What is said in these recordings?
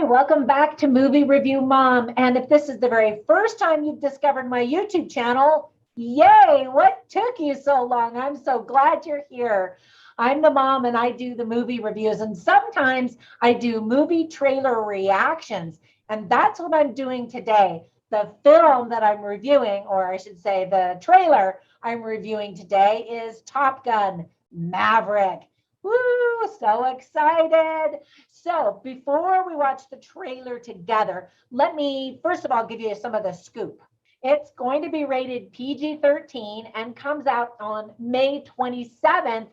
welcome back to Movie Review Mom. And if this is the very first time you've discovered my YouTube channel, yay, what took you so long? I'm so glad you're here. I'm the mom and I do the movie reviews, and sometimes I do movie trailer reactions. And that's what I'm doing today. The film that I'm reviewing, or I should say the trailer I'm reviewing today, is Top Gun Maverick. Woo, so excited. So before we watch the trailer together, let me first of all give you some of the scoop. It's going to be rated PG-13 and comes out on May 27th,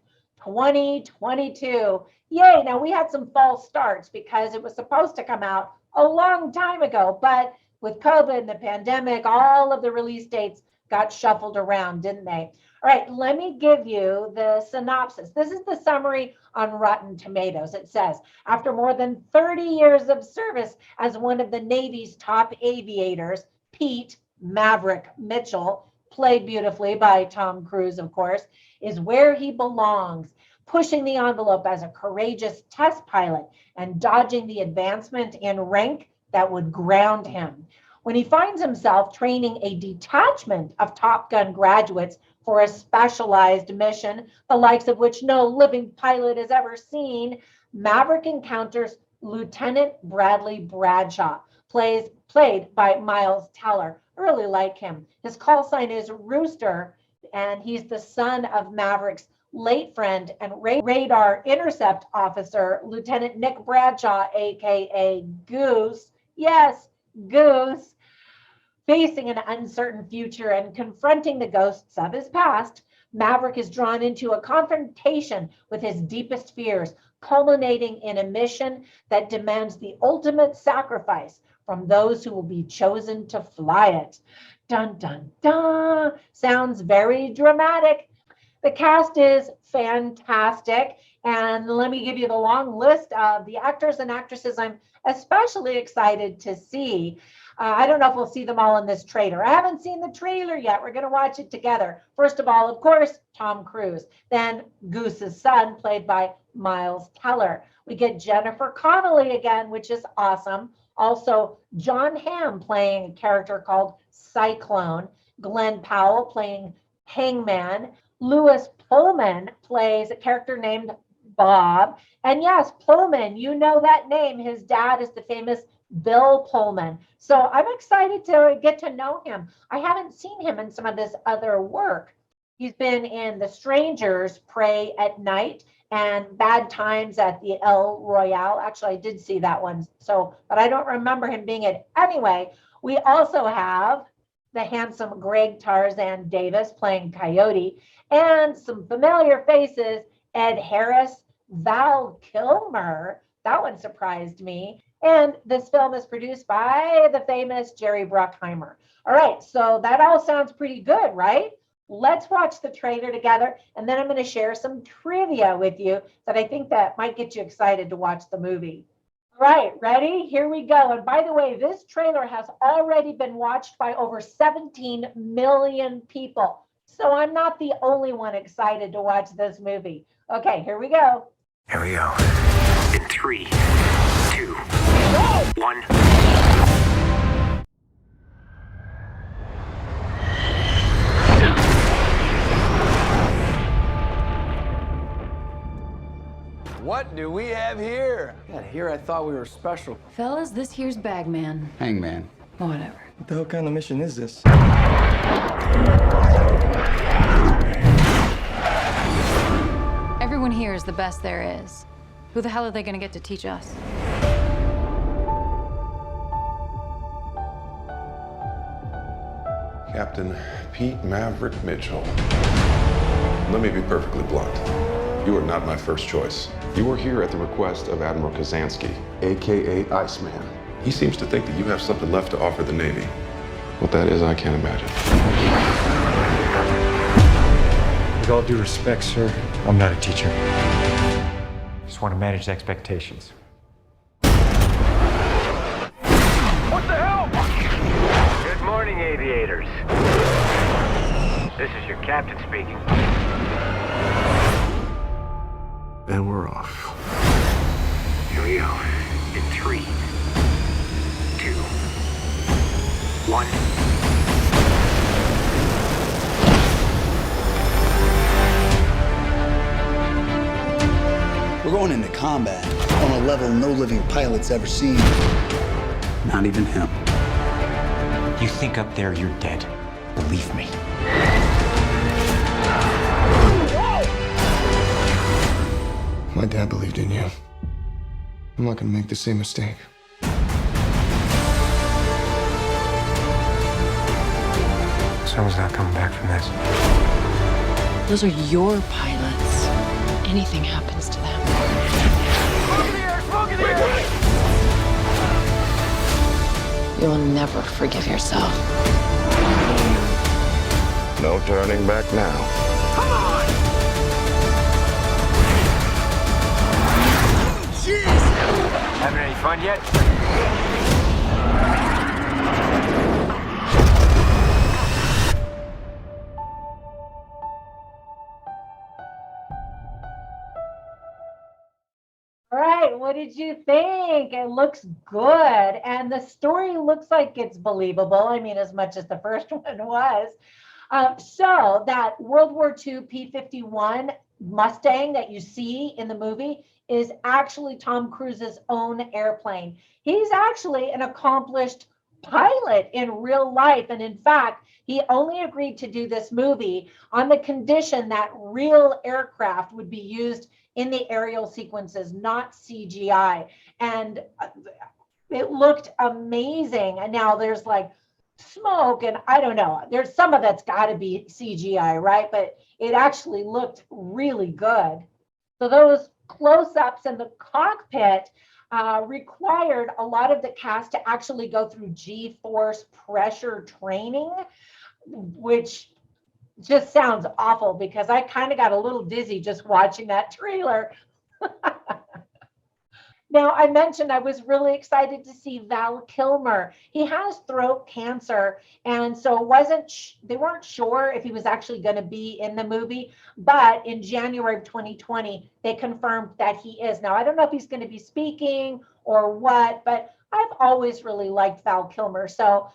2022. Yay, now we had some false starts because it was supposed to come out a long time ago, but with COVID and the pandemic, all of the release dates got shuffled around, didn't they? All right, let me give you the synopsis. This is the summary on Rotten Tomatoes. It says, after more than 30 years of service as one of the Navy's top aviators, Pete Maverick Mitchell, played beautifully by Tom Cruise, of course, is where he belongs, pushing the envelope as a courageous test pilot and dodging the advancement in rank that would ground him. When he finds himself training a detachment of Top Gun graduates for a specialized mission, the likes of which no living pilot has ever seen, Maverick encounters Lieutenant Bradley Bradshaw, played by Miles Teller. I really like him. His call sign is Rooster, and he's the son of Maverick's late friend and radar intercept officer, Lieutenant Nick Bradshaw, aka Goose. Yes, Goose. Facing an uncertain future and confronting the ghosts of his past, Maverick is drawn into a confrontation with his deepest fears, culminating in a mission that demands the ultimate sacrifice from those who will be chosen to fly it. Dun, dun, dun. Sounds very dramatic. The cast is fantastic. And let me give you the long list of the actors and actresses I'm especially excited to see. I don't know if we'll see them all in this trailer. I haven't seen the trailer yet. We're going to watch it together. First of all, of course, Tom Cruise. Then Goose's son, played by Miles Teller. We get Jennifer Connelly again, which is awesome. Also, John Hamm playing a character called Cyclone. Glenn Powell playing Hangman. Lewis Pullman plays a character named Bob. And yes, Pullman, you know that name. His dad is the famous Bill Pullman. So I'm excited to get to know him. I haven't seen him in some of this other work. He's been in The Strangers, Pray at Night, and Bad Times at the El Royale. Actually, I did see that one, but I don't remember him being in. Anyway, we also have the handsome Greg Tarzan Davis playing Coyote, and some familiar faces, Ed Harris, Val Kilmer. That one surprised me. And this film is produced by the famous Jerry Bruckheimer. All right, so that all sounds pretty good, right? Let's watch the trailer together, and then I'm going to share some trivia with you that I think that might get you excited to watch the movie. All right, ready? Here we go. And by the way, this trailer has already been watched by over 17 million people. So I'm not the only one excited to watch this movie. Okay, here we go. Here we go. In 3, 2, 1. What do we have here? Yeah, here I thought we were special. Fellas, this here's Bagman. Hangman. Whatever. What the hell kind of mission is this? Everyone here is the best there is. Who the hell are they gonna get to teach us? Captain Pete Maverick Mitchell. Let me be perfectly blunt. You are not my first choice. You are here at the request of Admiral Kazansky, aka Iceman. He seems to think that you have something left to offer the Navy. What that is, I can't imagine. With all due respect, sir, I'm not a teacher. Just want to manage expectations. What the hell? Good morning, aviators. This is your captain speaking. And we're off. Here we go. In 3, 1. We're going into combat on a level no living pilot's ever seen. Not even him. You think up there you're dead. Believe me. My dad believed in you. I'm not gonna make the same mistake. Someone's not coming back from this. Those are your pilots. Anything happens to them. You'll never forgive yourself. No turning back now. Having any fun yet? All right, what did you think? It looks good, and the story looks like it's believable. I mean, as much as the first one was. So that World War II P-51 Mustang that you see in the movie is actually Tom Cruise's own airplane. He's actually an accomplished pilot in real life, and in fact, he only agreed to do this movie on the condition that real aircraft would be used in the aerial sequences, not CGI. And it looked amazing. And now there's like smoke, and I don't know, there's some of that's got to be CGI, right? But it actually looked really good. So those close-ups in the cockpit required a lot of the cast to actually go through G-force pressure training, which just sounds awful because I kind of got a little dizzy just watching that trailer. Now, I mentioned I was really excited to see Val Kilmer. He has throat cancer, and so they weren't sure if he was actually going to be in the movie, but in January of 2020, they confirmed that he is. Now, I don't know if he's going to be speaking or what, but I've always really liked Val Kilmer, so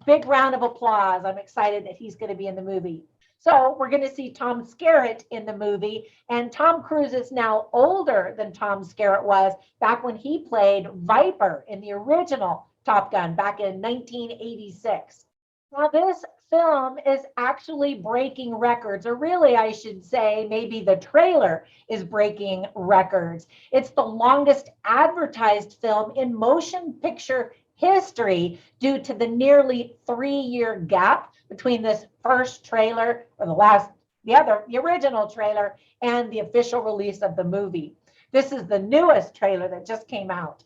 big round of applause. I'm excited that he's going to be in the movie. So we're going to see Tom Skerritt in the movie, and Tom Cruise is now older than Tom Skerritt was back when he played Viper in the original Top Gun back in 1986. Now this film is actually breaking records, or really I should say maybe the trailer is breaking records. It's the longest advertised film in motion picture history due to the nearly 3-year gap between this first trailer, or the original trailer, and the official release of the movie. This is the newest trailer that just came out.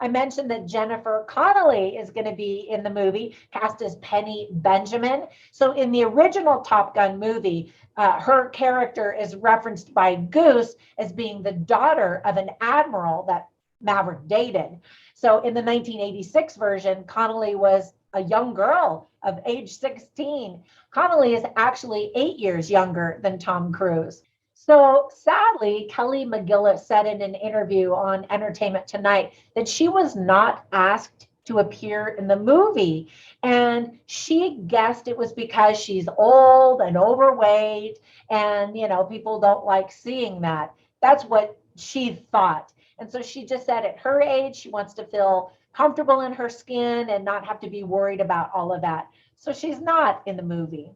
I mentioned that Jennifer Connelly is going to be in the movie, cast as Penny Benjamin. So in the original Top Gun movie, her character is referenced by Goose as being the daughter of an admiral that Maverick dated. So in the 1986 version, Connelly was a young girl of age 16. Connelly is actually 8 years younger than Tom Cruise. So sadly, Kelly McGillis said in an interview on Entertainment Tonight that she was not asked to appear in the movie. And she guessed it was because she's old and overweight, and people don't like seeing that. That's what she thought. And so she just said at her age, she wants to feel comfortable in her skin and not have to be worried about all of that. So she's not in the movie.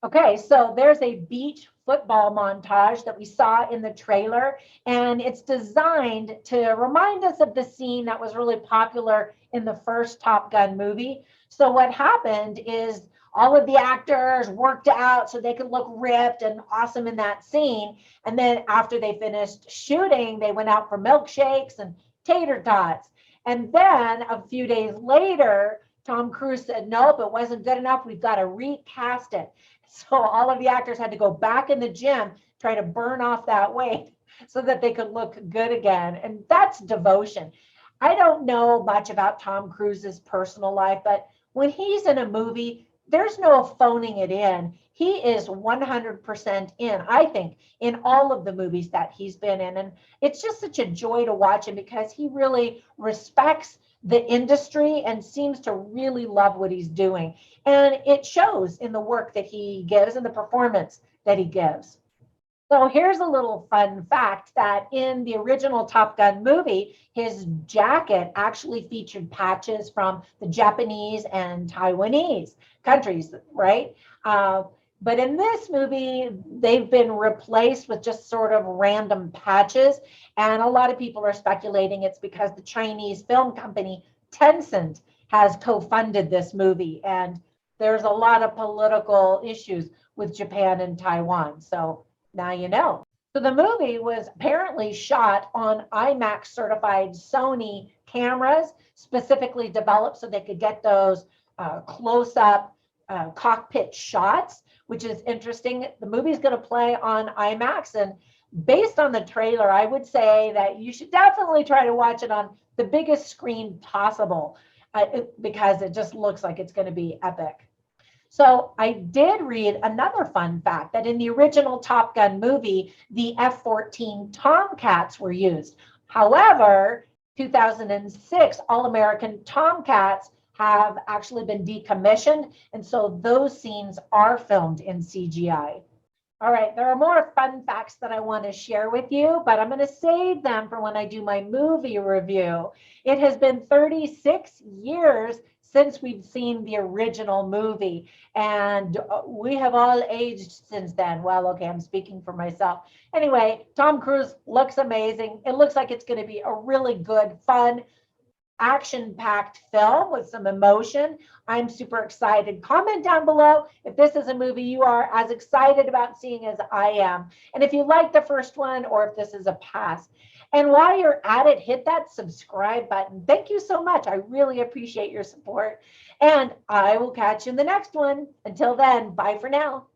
Okay, so there's a beach football montage that we saw in the trailer, and it's designed to remind us of the scene that was really popular in the first Top Gun movie. So what happened is all of the actors worked out so they could look ripped and awesome in that scene. And then after they finished shooting, they went out for milkshakes and tater tots. And then a few days later, Tom Cruise said, nope, it wasn't good enough. We've got to recast it. So all of the actors had to go back in the gym, try to burn off that weight so that they could look good again. And that's devotion. I don't know much about Tom Cruise's personal life, but when he's in a movie, there's no phoning it in. He is 100% in, I think, in all of the movies that he's been in. And it's just such a joy to watch him because he really respects the industry and seems to really love what he's doing. And it shows in the work that he gives and the performance that he gives. So here's a little fun fact that in the original Top Gun movie, his jacket actually featured patches from the Japanese and Taiwanese countries, right? But in this movie, they've been replaced with just sort of random patches. And a lot of people are speculating it's because the Chinese film company Tencent has co-funded this movie. And there's a lot of political issues with Japan and Taiwan. So now you know. So the movie was apparently shot on IMAX certified Sony cameras, specifically developed so they could get those close-up cockpit shots, which is interesting. The movie's going to play on IMAX, and based on the trailer, I would say that you should definitely try to watch it on the biggest screen possible because it just looks like it's going to be epic. So I did read another fun fact that in the original Top Gun movie, the F-14 Tomcats were used. However, 2006 All-American Tomcats have actually been decommissioned, and so those scenes are filmed in CGI. All right, there are more fun facts that I want to share with you, but I'm going to save them for when I do my movie review. It has been 36 years since we've seen the original movie, and we have all aged since then. Well, okay, I'm speaking for myself. Anyway, Tom Cruise looks amazing. It looks like it's going to be a really good, fun, action-packed film with some emotion. I'm super excited. Comment down below if this is a movie you are as excited about seeing as I am, and if you like the first one or if this is a pass. And while you're at it, hit that subscribe button. Thank you so much. I really appreciate your support, and I will catch you in the next one. Until then, bye for now.